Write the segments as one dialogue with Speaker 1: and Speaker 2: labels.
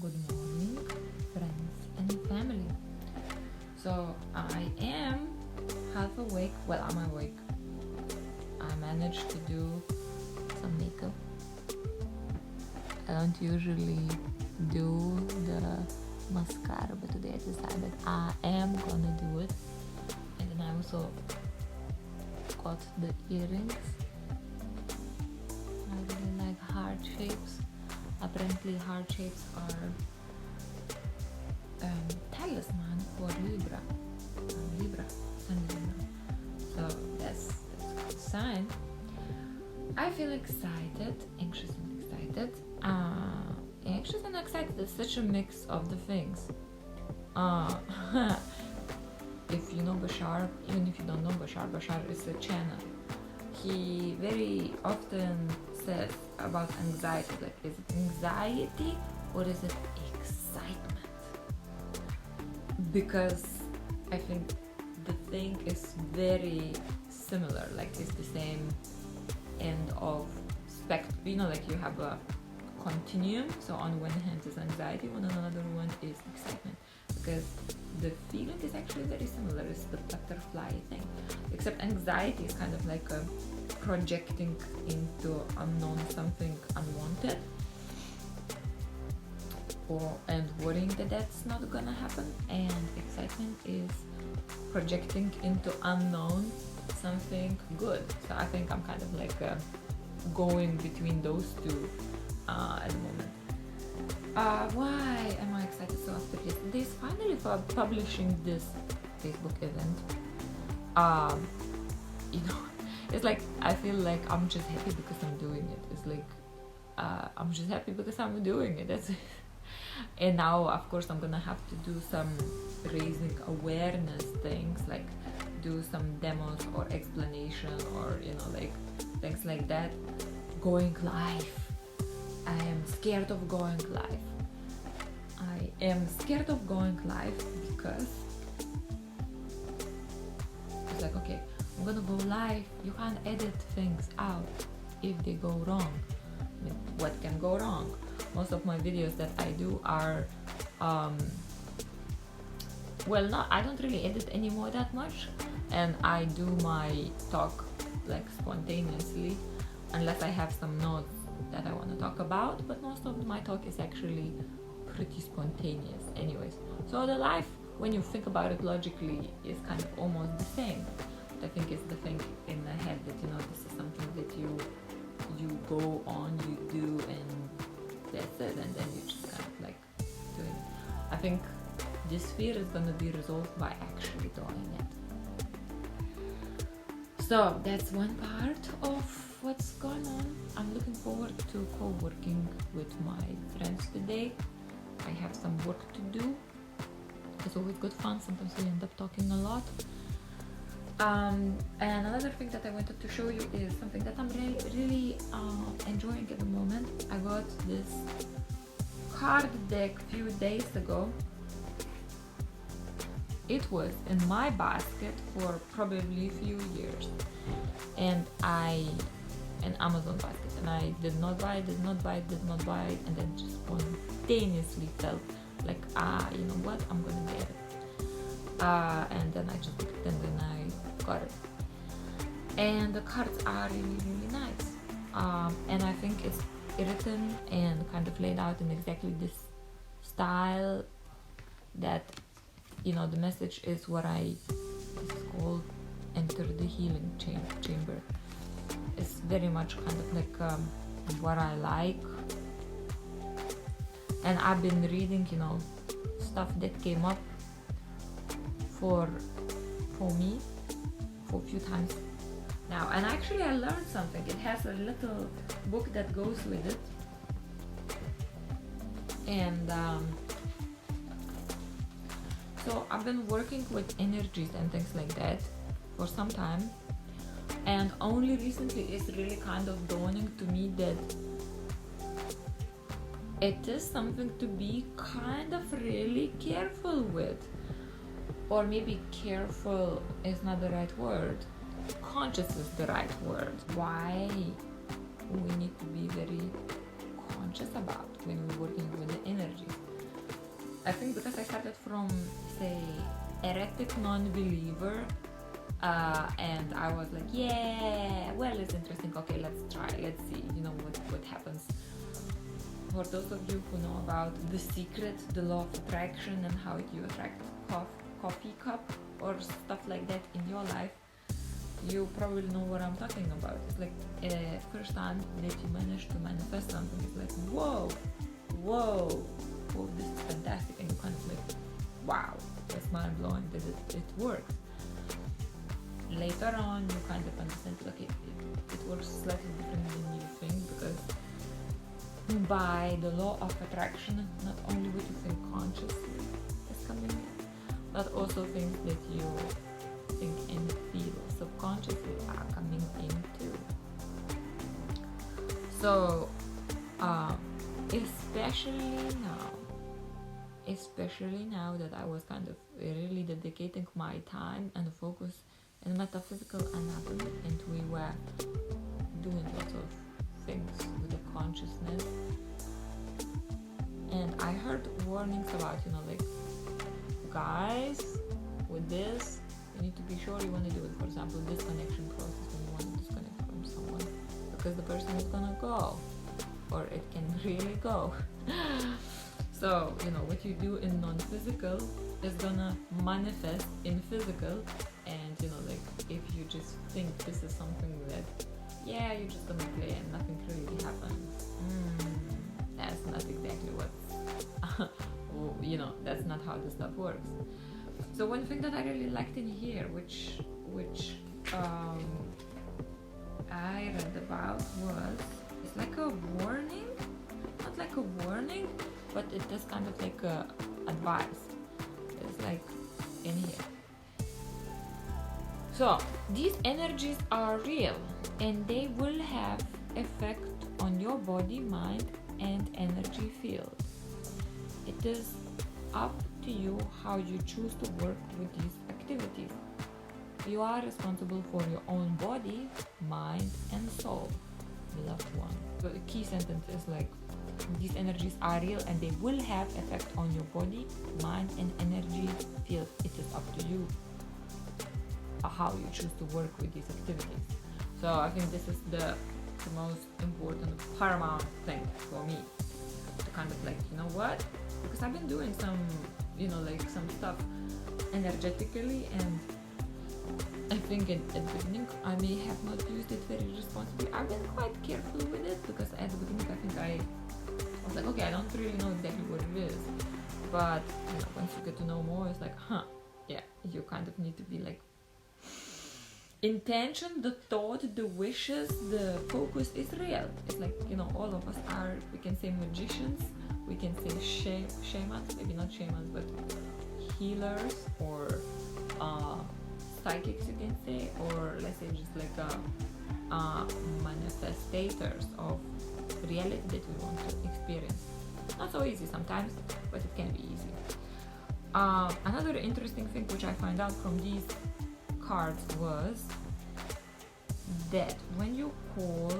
Speaker 1: Good morning, friends and family. So I am half awake. Well, I'm awake. I managed to do some makeup. I don't usually do the mascara, but today I decided I am gonna do it. And then I also got the earrings. I really like heart shapes. Apparently heart shapes are talisman for Libra. Sun Libra. So that's a good sign. I feel excited, anxious and excited. Anxious and excited is such a mix of the things. If you know Bashar, even if you don't know Bashar is a channel. He very often says about anxiety, like, is it anxiety or is it excitement? Because I think the thing is very similar, like it's the same end of spectrum. You know, like you have a continuum. So on one hand is anxiety, on another one is excitement. Because the feeling is actually very similar. It's the butterfly thing. Except anxiety is kind of like a projecting into unknown something unwanted, and worrying that that's not gonna happen. And excitement is projecting into unknown something good. So I think I'm kind of like going between those two at the moment. Why am I excited so after yesterday is finally for publishing this Facebook event. You know, it's like I feel like I'm just happy because I'm doing it. It's like I'm just happy because I'm doing it. That's it. And now, of course, I'm gonna have to do some raising awareness things, like do some demos or explanation, or you know, like things like that. Going live. I am scared of going live. I am scared of going live because it's like, okay, I'm gonna go live. You can't edit things out if they go wrong. I mean, what can go wrong? Most of my videos that I do are, I don't really edit anymore that much, and I do my talk like spontaneously, unless I have some notes that I want to talk about, but most of my talk is actually pretty spontaneous anyways. So the life, when you think about it logically, is kind of almost the same. But I think it's the thing in the head that, you know, this is something that you go on, you do, and that's it, and then you just kind of like doing it. I think this fear is going to be resolved by actually doing it. So that's one part of what's going on. I'm looking forward to co-working with my friends today. I have some work to do. It's always good fun. Sometimes we end up talking a lot. And another thing that I wanted to show you is something that I'm really enjoying at the moment. I got this card deck a few days ago. It was in my basket for probably a few years, and an Amazon basket, and I did not buy it, and then just spontaneously felt like, you know what, I'm gonna get it. And then I just picked it, and then I got it. And the cards are really nice. And I think it's written and kind of laid out in exactly this style that, you know, the message is what it's called Enter the Healing Chamber. It's very much kind of like what I like. And I've been reading, you know, stuff that came up for me for a few times now. And actually I learned something. It has a little book that goes with it. And so I've been working with energies and things like that for some time, and only recently it's really kind of dawning to me that it is something to be kind of really careful with. Or maybe careful is not the right word. Conscious is the right word. Why we need to be very conscious about when we're working with the energies. I think because I started from, say, heretic non-believer, and I was like, yeah, well, it's interesting. Okay, let's try. Let's see, what happens. For those of you who know about The Secret, the law of attraction, and how you attract coffee cup or stuff like that in your life, you probably know what I'm talking about. It's like first time that you manage to manifest something, it's like, whoa, this is fantastic, and you kind of like, wow, that's mind blowing that it works. Later on, you kind of understand, like, it works slightly different than you think, because by the law of attraction, not only what you think consciously is coming in, but also things that you think and feel subconsciously are coming in too. So, especially now that I was kind of really dedicating my time and focus in metaphysical anatomy, and we were doing lots of things with the consciousness, and I heard warnings about, like, guys, with this, you need to be sure you want to do it. For example, disconnection process, when you want to disconnect from someone, because the person is gonna go, or it can really go. So, what you do in non-physical is gonna manifest in physical, and, like, if you just think this is something that, yeah, you're just gonna play and nothing really happens, that's not exactly what, that's not how this stuff works. So one thing that I really liked in here, which I read about, was, it's like a warning, not like a warning, but it is kind of like a advice. It's like in here. So these energies are real, and they will have effect on your body, mind, and energy field. It is up to you how you choose to work with these activities. You are responsible for your own body, mind, and soul, beloved one. So the key sentence is like, these energies are real and they will have effect on your body, mind, and energy field. It is up to you how you choose to work with these activities. So I think this is the most important, paramount thing for me, to kind of like, because I've been doing some, some stuff energetically, and I think at the beginning I may have not used it very responsibly. I've been quite careful with it, because at the beginning I think I was like, okay, I don't really know exactly what it is, but once you get to know more, it's like, yeah, you kind of need to be like, intention, the thought, the wishes, the focus is real. It's like, all of us are, we can say magicians, we can say shamans, maybe not shamans, but healers, or psychics, you can say, or let's say just like manifestators of reality that we want to experience. Not so easy sometimes, but it can be easy. Another interesting thing which I find out from these cards was that when you call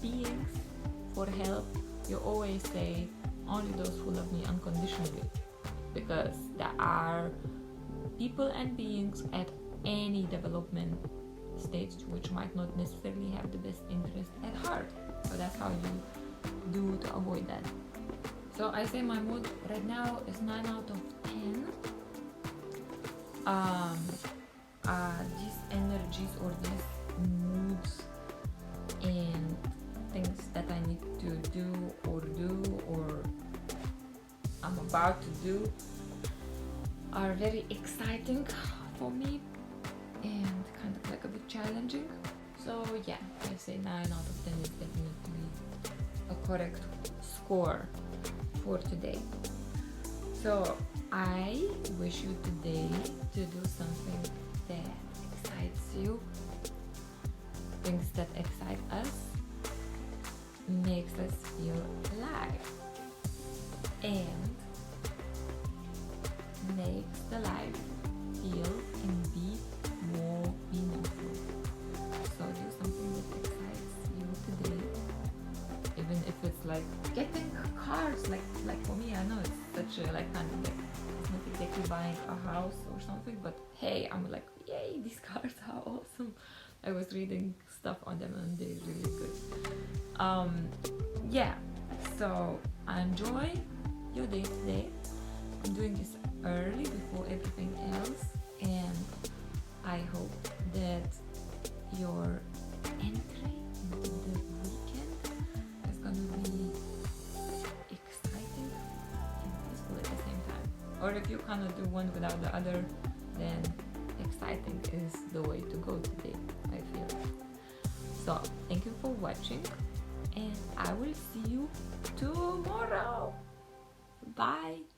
Speaker 1: beings for help, you always say, only those who love me unconditionally, because there are people and beings at any development stage which might not necessarily have the best interest at heart. So that's how you do to avoid that. So I say my mood right now is 9 out of 10. These energies or these moods and things that I need to do or I'm about to do are very exciting for me and kind of like a bit challenging. So yeah, I say 9 out of 10 is definitely a correct score for today. So I wish you today to do something that excites you, things that excite us, makes us feel alive, and makes the life feel and be more meaningful. So do something that excites you today, even if it's like, get having cards, like for me, I know it's such a like kind of like it's not exactly buying a house or something, but hey, I'm like, yay, these cards are awesome. I was reading stuff on them and they're really good. Yeah, so enjoy your day today. I'm doing this early before everything else, and I hope that your entry into the weekend is gonna be exciting and peaceful at the same time. Or if you cannot do one without the other, then exciting is the way to go today, I feel. So thank you for watching, and I will see you tomorrow. Bye.